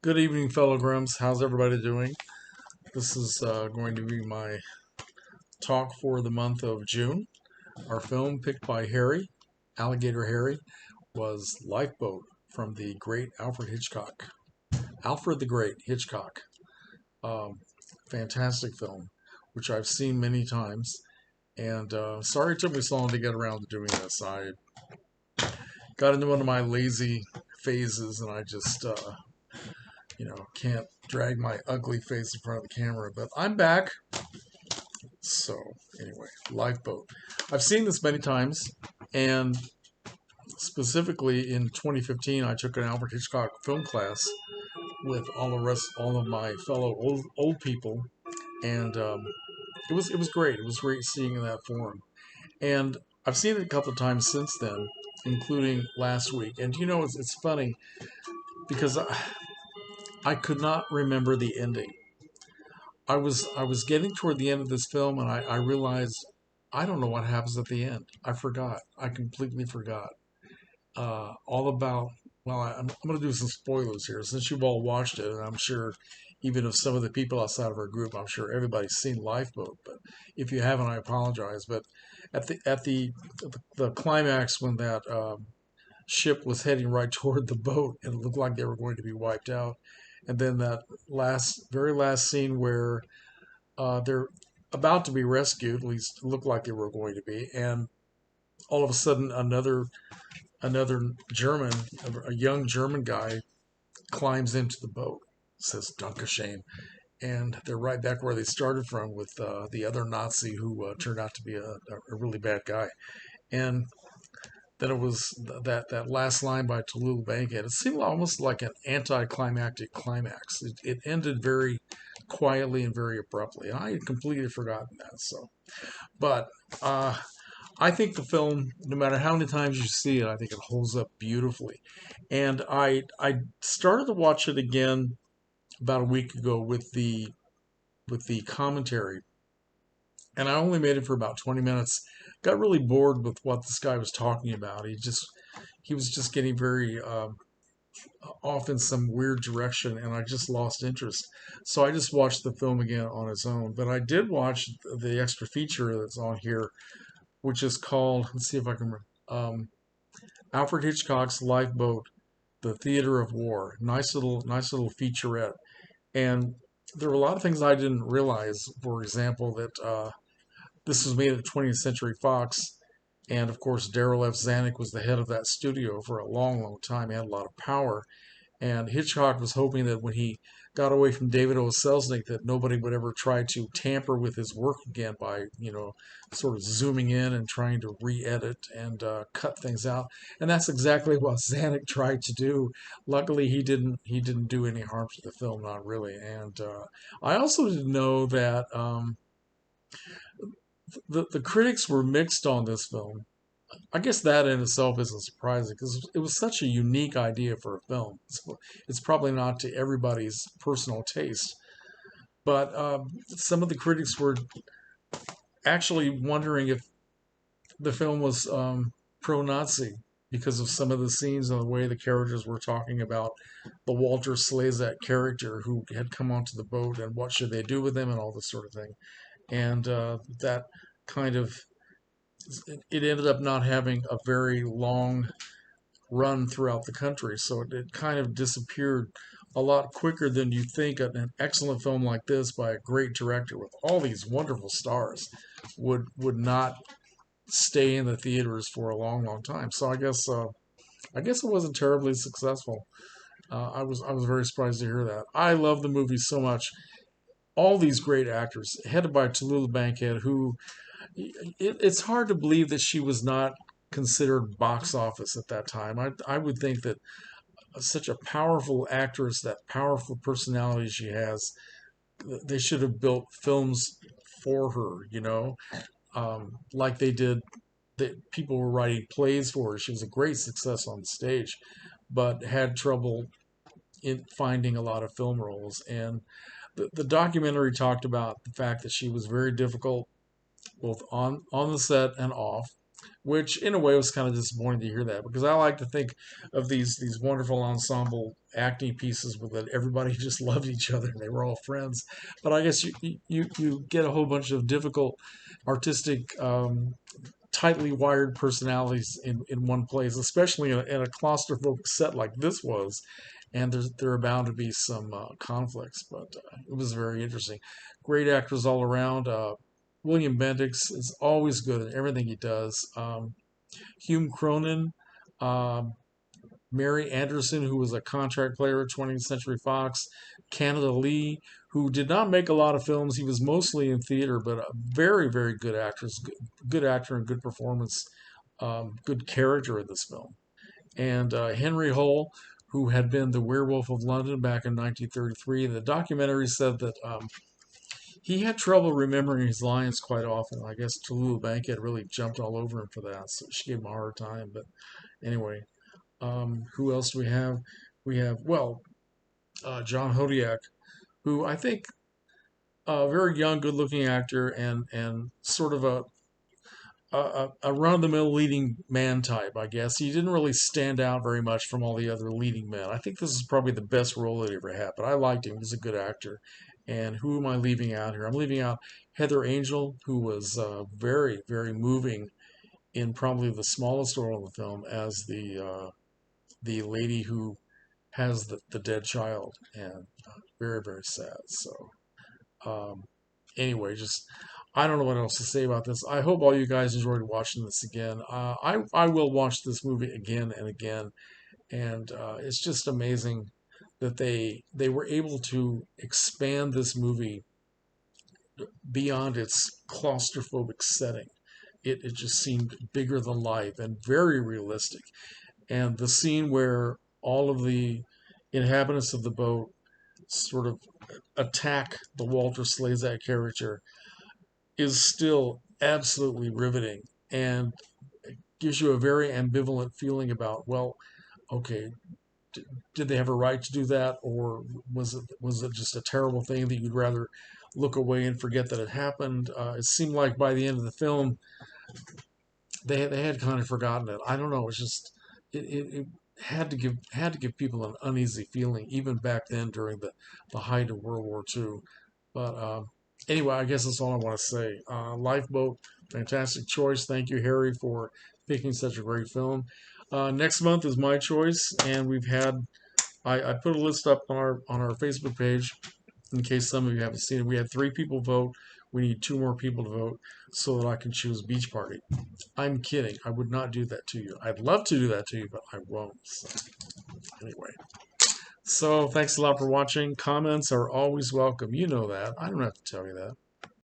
Good evening, fellow Grims. How's everybody doing? This is going to be my talk for the month of June. Our film picked by Alligator Harry, was Lifeboat from the great Alfred Hitchcock. Alfred the Great Hitchcock. Um, Fantastic film, which I've seen many times. And sorry it took me so long to get around to doing this. I got into one of my lazy phases and I just can't drag my ugly face in front of the camera. But I'm back. So, anyway, Lifeboat. I've seen this many times, and specifically in 2015, I took an Alfred Hitchcock film class with all of my fellow old people, and it was great. It was great seeing in that forum, and I've seen it a couple of times since then, including last week. And it's funny because I could not remember the ending. I was getting toward the end of this film, and I realized I don't know what happens at the end. I forgot. I completely forgot. All about. Well, I'm going to do some spoilers here since you've all watched it, and I'm sure even if some of the people outside of our group, I'm sure everybody's seen Lifeboat. But if you haven't, I apologize. But at the climax when that ship was heading right toward the boat, and it looked like they were going to be wiped out, and then that very last scene where they're about to be rescued, at least looked like they were going to be, and all of a sudden another German, a young German guy, climbs into the boat, says Dankeschön, and they're right back where they started from with the other Nazi who turned out to be a really bad guy. And then it was that last line by Tallulah Bankhead. It seemed almost like an anticlimactic climax. It ended very quietly and very abruptly. I had completely forgotten that. But uh, I think the film, no matter how many times you see it, I think it holds up beautifully. And I started to watch it again about a week ago with the commentary, and I only made it for about 20 minutes. Got really bored with what this guy was talking about. He was just getting very off in some weird direction, and I just lost interest. So I just watched the film again on its own. But I did watch the extra feature that's on here, which is called, let's see if I can remember, Alfred Hitchcock's Lifeboat, The Theater of War. Nice little featurette. And there were a lot of things I didn't realize. For example, that this was made at 20th Century Fox, and of course, Darryl F. Zanuck was the head of that studio for a long, long time. He had a lot of power, and Hitchcock was hoping that when he got away from David O. Selznick, that nobody would ever try to tamper with his work again by, sort of zooming in and trying to re-edit and cut things out. And that's exactly what Zanuck tried to do. Luckily, he didn't do any harm to the film, not really. And I also didn't know that the critics were mixed on this film. I guess that in itself isn't surprising because it was such a unique idea for a film. It's probably not to everybody's personal taste, but some of the critics were actually wondering if the film was pro-Nazi because of some of the scenes and the way the characters were talking about the Walter Slezak character who had come onto the boat and what should they do with him and all this sort of thing. And that kind of it ended up not having a very long run throughout the country. So it kind of disappeared a lot quicker than you think an excellent film like this by a great director with all these wonderful stars would not stay in the theaters for a long, long time. So I guess it wasn't terribly successful. I was very surprised to hear that. I love the movie so much. All these great actors, headed by Tallulah Bankhead, who it's hard to believe that she was not considered box office at that time. I would think that such a powerful actress, that powerful personality she has, they should have built films for her, like they did. That people were writing plays for her. She was a great success on the stage, but had trouble in finding a lot of film roles. And the documentary talked about the fact that she was very difficult both on the set and off, which in a way was kind of disappointing to hear that, because I like to think of these wonderful ensemble acting pieces with that everybody just loved each other and they were all friends. But I guess you get a whole bunch of difficult artistic tightly wired personalities in one place, especially in a claustrophobic set like this was. And there are bound to be some conflicts, but it was very interesting. Great actors all around. William Bendix is always good at everything he does. Hume Cronin, um, Mary Anderson, who was a contract player at 20th Century Fox, Canada Lee, who did not make a lot of films. He was mostly in theater, but a very, very good actress, good actor and good performance, good character in this film. And Henry Hull, who had been the Werewolf of London back in 1933. The documentary said that he had trouble remembering his lines quite often. I guess Tallulah Bankhead really jumped all over him for that, so she gave him a hard time. But anyway, who else do we have? We have, well, John Hodiak, who I think a very young, good-looking actor and sort of a run-of-the-mill leading man type, I guess. He didn't really stand out very much from all the other leading men. I think this is probably the best role that he ever had, but I liked him. He's a good actor. And who am I leaving out here? I'm leaving out Heather Angel, who was very, very moving in probably the smallest role in the film as the lady who has the dead child, and very, very sad. So, um, anyway, just I don't know what else to say about this. I hope all you guys enjoyed watching this again. I will watch this movie again and again, and it's just amazing that they were able to expand this movie beyond its claustrophobic setting. It just seemed bigger than life and very realistic. And the scene where all of the inhabitants of the boat sort of attack the Walter Slezak character is still absolutely riveting and gives you a very ambivalent feeling about, well, okay, did they have a right to do that, or was it just a terrible thing that you'd rather look away and forget that it happened? It seemed like by the end of the film, they had kind of forgotten it. I don't know. It's just it had to give people an uneasy feeling even back then during the height of World War II. But anyway, I guess that's all I want to say. Lifeboat, fantastic choice. Thank you, Harry, for picking such a great film. Next month is my choice, and we've had I put a list up on our Facebook page in case some of you haven't seen it. We had 3 people vote. We need 2 more people to vote so that I can choose Beach Party. I'm kidding. I would not do that to you. I'd love to do that to you, but I won't. So, anyway. So thanks a lot for watching. Comments are always welcome. You know that. I don't have to tell you that.